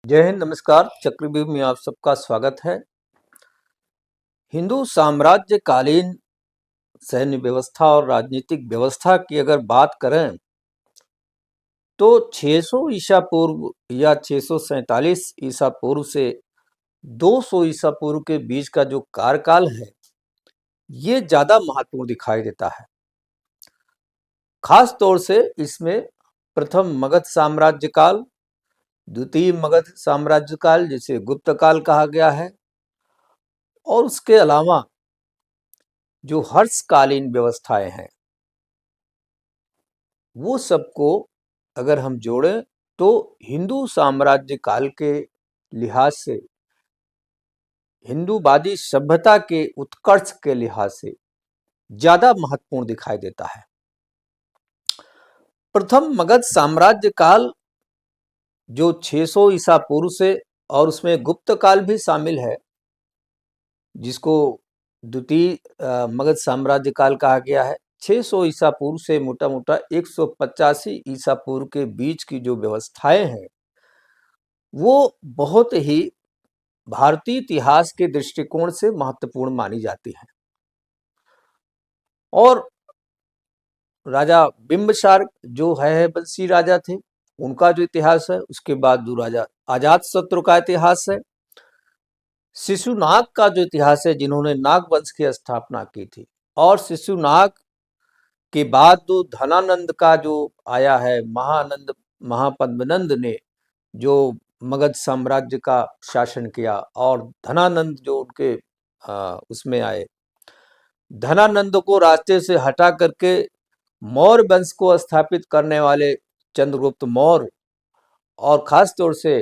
जय हिंद, नमस्कार। चक्रव्यूह में आप सबका स्वागत है। हिंदू साम्राज्यकालीन सैन्य व्यवस्था और राजनीतिक व्यवस्था की अगर बात करें तो 600 ईसा पूर्व या 647 ईसा पूर्व से 200 ईसा पूर्व के बीच का जो कार्यकाल है ये ज्यादा महत्वपूर्ण दिखाई देता है। खास तौर से इसमें प्रथम मगध साम्राज्य काल, द्वितीय मगध साम्राज्य काल जिसे गुप्त काल कहा गया है, और उसके अलावा जो हर्षकालीन व्यवस्थाएं हैं वो सबको अगर हम जोड़ें तो हिंदू साम्राज्य काल के लिहाज से, हिंदूवादी सभ्यता के उत्कर्ष के लिहाज से ज्यादा महत्वपूर्ण दिखाई देता है। प्रथम मगध साम्राज्य काल जो 600 ईसा पूर्व से, और उसमें गुप्त काल भी शामिल है जिसको द्वितीय मगध साम्राज्य काल कहा गया है। 600 ईसा पूर्व से मोटा मोटा 185 ईसा पूर्व के बीच की जो व्यवस्थाएं हैं वो बहुत ही भारतीय इतिहास के दृष्टिकोण से महत्वपूर्ण मानी जाती है। और राजा बिंबिसार जो है वंशी राजा थे, उनका जो इतिहास है, उसके बाद जो राजा अजातशत्रु का इतिहास है, शिशुनाग का जो इतिहास है जिन्होंने नाग वंश की स्थापना की थी, और शिशुनाग के बाद जो धनानंद का जो आया है, महानंद महापद्मनंद ने जो मगध साम्राज्य का शासन किया, और धनानंद जो उनके उसमें आए, धनानंद को रास्ते से हटा करके मौर्य वंश को स्थापित करने वाले चंद्रगुप्त मौर्य, और खास तौर से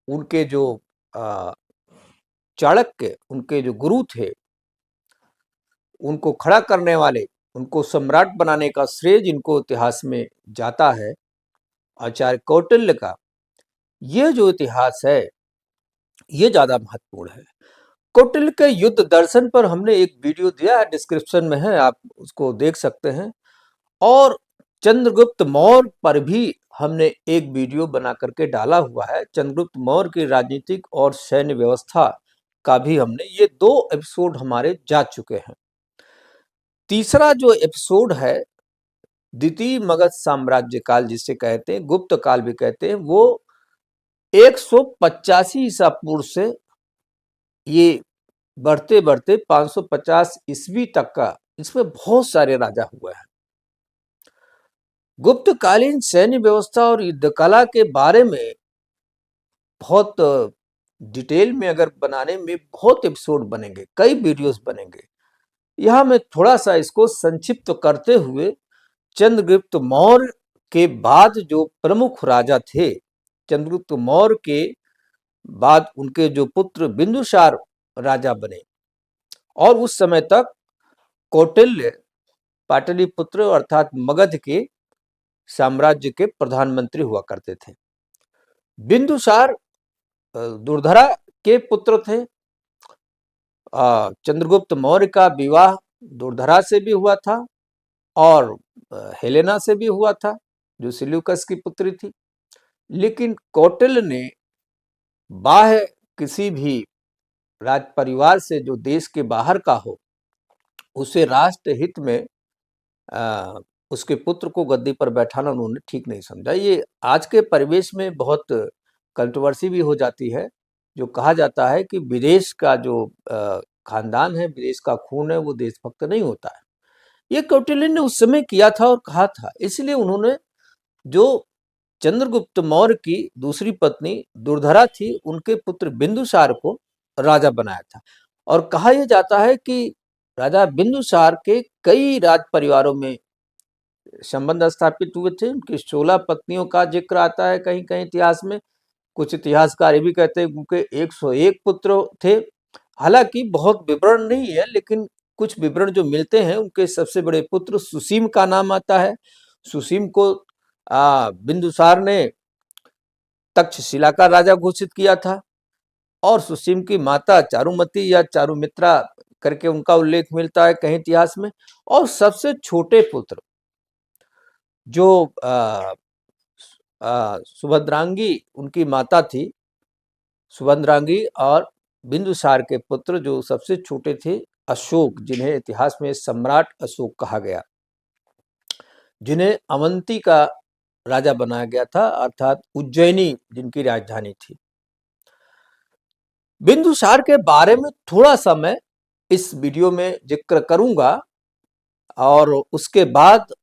उनके जो चाणक्य, उनके जो गुरु थे, उनको खड़ा करने वाले, उनको सम्राट बनाने का श्रेय जिनको इतिहास में जाता है, आचार्य कौटिल्य का, ये जो इतिहास है ये ज्यादा महत्वपूर्ण है। कौटिल्य के युद्ध दर्शन पर हमने एक वीडियो दिया है, डिस्क्रिप्शन में है, आप उसको देख सकते हैं। और चंद्रगुप्त मौर्य पर भी हमने एक वीडियो बना करके डाला हुआ है। चंद्रगुप्त मौर्य की राजनीतिक और सैन्य व्यवस्था का भी हमने, ये 2 एपिसोड हमारे जा चुके हैं। तीसरा जो एपिसोड है द्वितीय मगध साम्राज्य काल जिसे कहते हैं, गुप्त काल भी कहते हैं, वो 185 ईसा पूर्व से ये बढ़ते बढ़ते 550 ईस्वी तक का, इसमें बहुत सारे राजा हुए हैं। गुप्तकालीन सैन्य व्यवस्था और युद्ध कला के बारे में बहुत डिटेल में अगर बनाने में बहुत एपिसोड बनेंगे, कई वीडियोस बनेंगे। यहां मैं थोड़ा सा इसको संक्षिप्त करते हुए चंद्रगुप्त मौर्य के बाद जो प्रमुख राजा थे, चंद्रगुप्त मौर्य के बाद उनके जो पुत्र बिंदुसार राजा बने, और उस समय तक कौटिल्य पाटलिपुत्र अर्थात मगध के साम्राज्य के प्रधानमंत्री हुआ करते थे। बिंदुसार दुर्धरा के पुत्र थे। चंद्रगुप्त मौर्य का विवाह दुर्धरा से भी हुआ था और हेलेना से भी हुआ था जो सिल्यूकस की पुत्री थी। लेकिन कौटिल्य ने बाह्य किसी भी राज परिवार से जो देश के बाहर का हो, उसे राष्ट्र हित में उसके पुत्र को गद्दी पर बैठाना उन्होंने ठीक नहीं समझा। ये आज के परिवेश में बहुत कंट्रोवर्सी भी हो जाती है, जो कहा जाता है कि विदेश का जो खानदान है, विदेश का खून है, वो देशभक्त नहीं होता है। ये कौटिल्य ने उस समय किया था और कहा था, इसलिए उन्होंने जो चंद्रगुप्त मौर्य की दूसरी पत्नी दुर्धरा थी, उनके पुत्र बिंदुसार को राजा बनाया था। और कहा यह जाता है कि राजा बिंदुसार के कई राज परिवारों में संबंध स्थापित हुए थे। उनकी 16 पत्नियों का जिक्र आता है कहीं कहीं इतिहास में। कुछ इतिहासकार ये भी कहते हैं उनके 101 पुत्र थे। हालांकि बहुत विवरण नहीं है, लेकिन कुछ विवरण जो मिलते हैं, उनके सबसे बड़े पुत्र सुसीम का नाम आता है। सुसीम को बिंदुसार ने तक्षशिला का राजा घोषित किया था, और सुसीम की माता चारुमती या चारुमित्रा करके उनका उल्लेख मिलता है कहीं इतिहास में। और सबसे छोटे पुत्र जो सुभद्रांगी उनकी माता थी, सुबंधरांगी और बिंदुसार के पुत्र जो सबसे छोटे थे अशोक, जिन्हें इतिहास में सम्राट अशोक कहा गया, जिन्हें अवंती का राजा बनाया गया था, अर्थात उज्जैनी जिनकी राजधानी थी। बिंदुसार के बारे में थोड़ा सा मैं इस वीडियो में जिक्र करूंगा और उसके बाद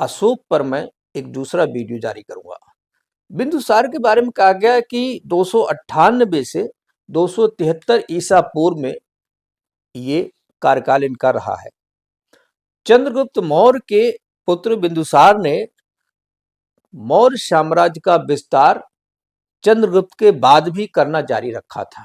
अशोक पर मैं एक दूसरा वीडियो जारी करूंगा। बिंदुसार के बारे में कहा गया है कि 298 से 273 ईसा पूर्व में ये कार्यकाल इनका रहा है। चंद्रगुप्त मौर्य के पुत्र बिंदुसार ने मौर्य साम्राज्य का विस्तार चंद्रगुप्त के बाद भी करना जारी रखा था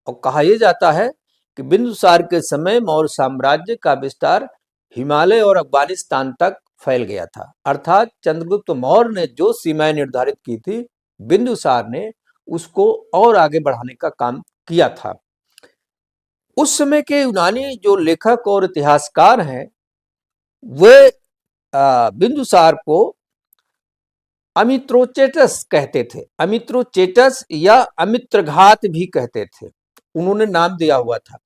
और कहा यह जाता है कि बिंदुसार के समय मौर्य साम्राज्य का विस्तार हिमालय और अफगानिस्तान तक फैल गया था। अर्थात चंद्रगुप्त मौर्य ने जो सीमाएं निर्धारित की थी, बिंदुसार ने उसको और आगे बढ़ाने का काम किया था। उस समय के यूनानी जो लेखक और इतिहासकार हैं, वे बिंदुसार को अमित्रोचेटस कहते थे। अमित्रोचेटस या अमित्रघात भी कहते थे, उन्होंने नाम दिया हुआ था।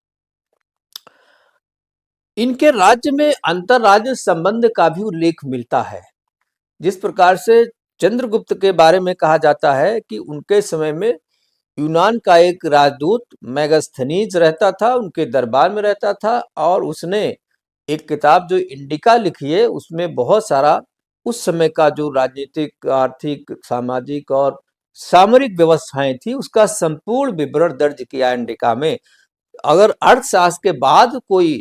इनके राज्य में अंतरराज्य संबंध का भी उल्लेख मिलता है। जिस प्रकार से चंद्रगुप्त के बारे में कहा जाता है कि उनके समय में यूनान का एक राजदूत मेगास्थनीज रहता था, उनके दरबार में रहता था और उसने एक किताब जो इंडिका लिखी है, उसमें बहुत सारा उस समय का जो राजनीतिक, आर्थिक, सामाजिक और सामरिक व्यवस्थाएं थी, उसका संपूर्ण विवरण दर्ज किया इंडिका में। अगर अर्थशास्त्र के बाद कोई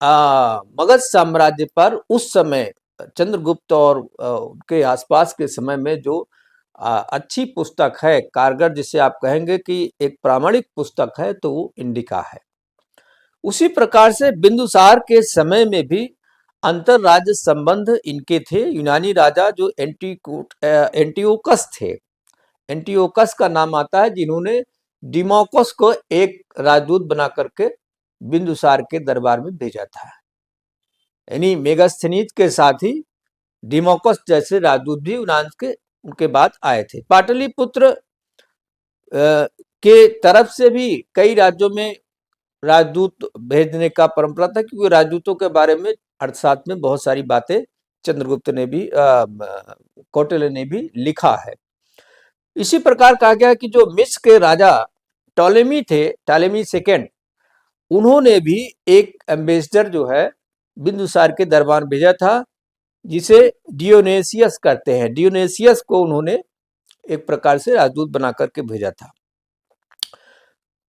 मगध साम्राज्य पर उस समय चंद्रगुप्त और उनके आसपास के समय में जो अच्छी पुस्तक है, कारगर जिसे आप कहेंगे कि एक प्रामाणिक पुस्तक है, तो वो इंडिका है। उसी प्रकार से बिंदुसार के समय में भी अंतरराज्य संबंध इनके थे। यूनानी राजा जो एंटियोकस थे, एंटियोकस का नाम आता है, जिन्होंने डिमोकस को एक राजदूत बना करके बिंदुसार के दरबार में भेजा था। यानी मेगास्थनीज के साथ ही डिमोकस जैसे राजदूत भी यूनान के उनके बाद आए थे। पाटलिपुत्र के तरफ से भी कई राज्यों में राजदूत भेजने का परंपरा था, क्योंकि राजदूतों के बारे में अर्थशास्त्र में बहुत सारी बातें चंद्रगुप्त ने भी, कौटिल्य ने भी लिखा है। इसी प्रकार कहा गया कि जो मिस्र के राजा टॉलेमी थे, टॉलेमी सेकेंड, उन्होंने भी एक एम्बेसडर जो है बिंदुसार के दरबार भेजा था, जिसे डियोनेसियस कहते हैं। डियोनेसियस को उन्होंने एक प्रकार से राजदूत बना करके भेजा था।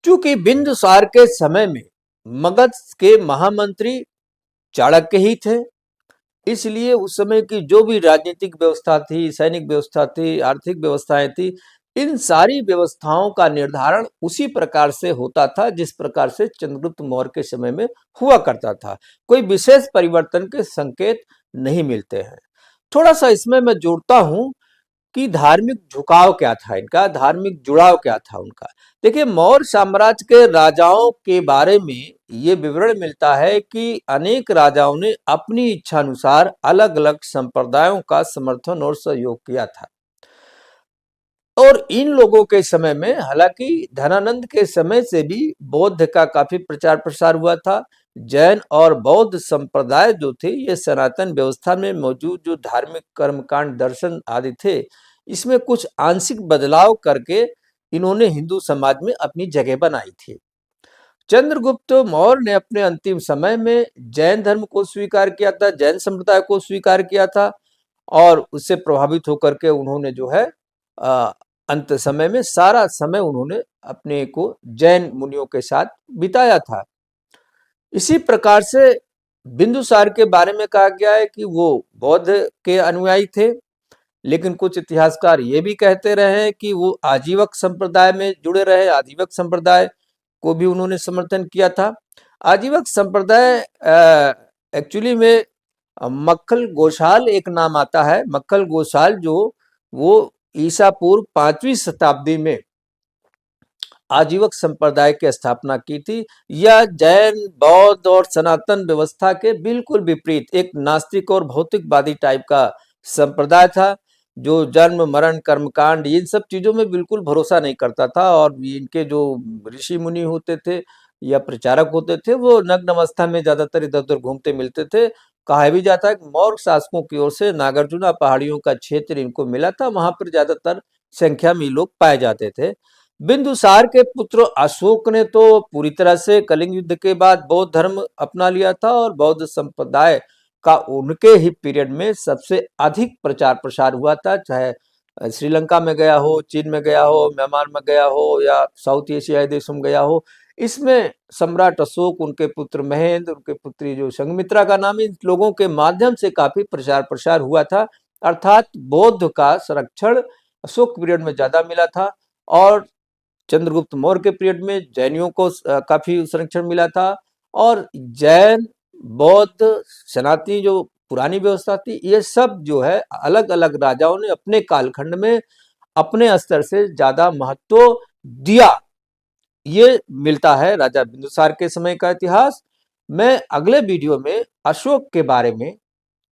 चूंकि बिंदुसार के समय में मगध के महामंत्री चाणक्य ही थे, इसलिए उस समय की जो भी राजनीतिक व्यवस्था थी, सैनिक व्यवस्था थी, आर्थिक व्यवस्थाएं थी, इन सारी व्यवस्थाओं का निर्धारण उसी प्रकार से होता था जिस प्रकार से चंद्रगुप्त मौर्य के समय में हुआ करता था। कोई विशेष परिवर्तन के संकेत नहीं मिलते हैं। थोड़ा सा इसमें मैं जोड़ता हूं कि धार्मिक झुकाव क्या था इनका, धार्मिक जुड़ाव क्या था उनका। देखिए, मौर्य साम्राज्य के राजाओं के बारे में ये विवरण मिलता है कि अनेक राजाओं ने अपनी इच्छा अनुसार अलग अलग संप्रदायों का समर्थन और सहयोग किया था। और इन लोगों के समय में, हालांकि धनानंद के समय से भी बौद्ध का काफी प्रचार प्रसार हुआ था। जैन और बौद्ध संप्रदाय जो थे, ये सनातन व्यवस्था में मौजूद जो धार्मिक कर्मकांड, दर्शन आदि थे, इसमें कुछ आंशिक बदलाव करके इन्होंने हिंदू समाज में अपनी जगह बनाई थी। चंद्रगुप्त मौर्य ने अपने अंतिम समय में जैन धर्म को स्वीकार किया था, जैन संप्रदाय को स्वीकार किया था और उससे प्रभावित होकर के उन्होंने जो है अंत समय में सारा समय उन्होंने अपने को जैन मुनियों के साथ बिताया था। इसी प्रकार से बिंदुसार के बारे में कहा गया है कि वो बौद्ध के अनुयायी थे, लेकिन कुछ इतिहासकार ये भी कहते रहे हैं कि वो आजीवक संप्रदाय में जुड़े रहे, आजीवक संप्रदाय को भी उन्होंने समर्थन किया था। आजीवक संप्रदाय एक्चुअली में मक्खल गोशाल एक नाम आता है। मक्खल गोशाल जो वो ईसा पूर्व 5वीं शताब्दी में आजीवक संप्रदाय की स्थापना की थी। यह जैन, बौद्ध और सनातन व्यवस्था के बिल्कुल विपरीत एक नास्तिक और भौतिकवादी टाइप का संप्रदाय था, जो जन्म मरण कर्मकांड इन सब चीजों में बिल्कुल भरोसा नहीं करता था। और इनके जो ऋषि मुनि होते थे या प्रचारक होते थे वो नग्न अवस्था में ज्यादातर इधर उधर घूमते मिलते थे। कहा भी जाता है कि मौर्य शासकों की ओर से नागार्जुना पहाड़ियों का क्षेत्र इनको मिला था, वहां पर ज्यादातर संख्या में लोग पाए जाते थे। बिंदुसार के पुत्र अशोक ने तो पूरी तरह से कलिंग युद्ध के बाद बौद्ध धर्म अपना लिया था और बौद्ध संप्रदाय का उनके ही पीरियड में सबसे अधिक प्रचार प्रसार हुआ था। चाहे श्रीलंका में गया हो, चीन में गया हो, म्यांमार में गया हो या साउथ एशियाई देशों में गया हो, इसमें सम्राट अशोक, उनके पुत्र महेंद्र, उनके पुत्री जो संघमित्रा का नाम, इन लोगों के माध्यम से काफी प्रचार प्रसार हुआ था। अर्थात बौद्ध का संरक्षण अशोक पीरियड में ज्यादा मिला था और चंद्रगुप्त मौर्य के पीरियड में जैनियों को काफी संरक्षण मिला था। और जैन, बौद्ध, सनातनी जो पुरानी व्यवस्था थी, ये सब जो है अलग अलग राजाओं ने अपने कालखंड में अपने स्तर से ज्यादा महत्व दिया। ये मिलता है राजा बिंदुसार के समय का इतिहास। मैं अगले वीडियो में अशोक के बारे में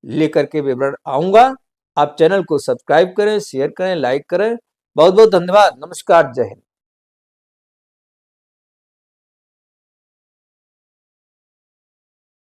लेकर के विवरण आऊंगा। आप चैनल को सब्सक्राइब करें, शेयर करें, लाइक करें। बहुत बहुत धन्यवाद। नमस्कार, जय हिंद।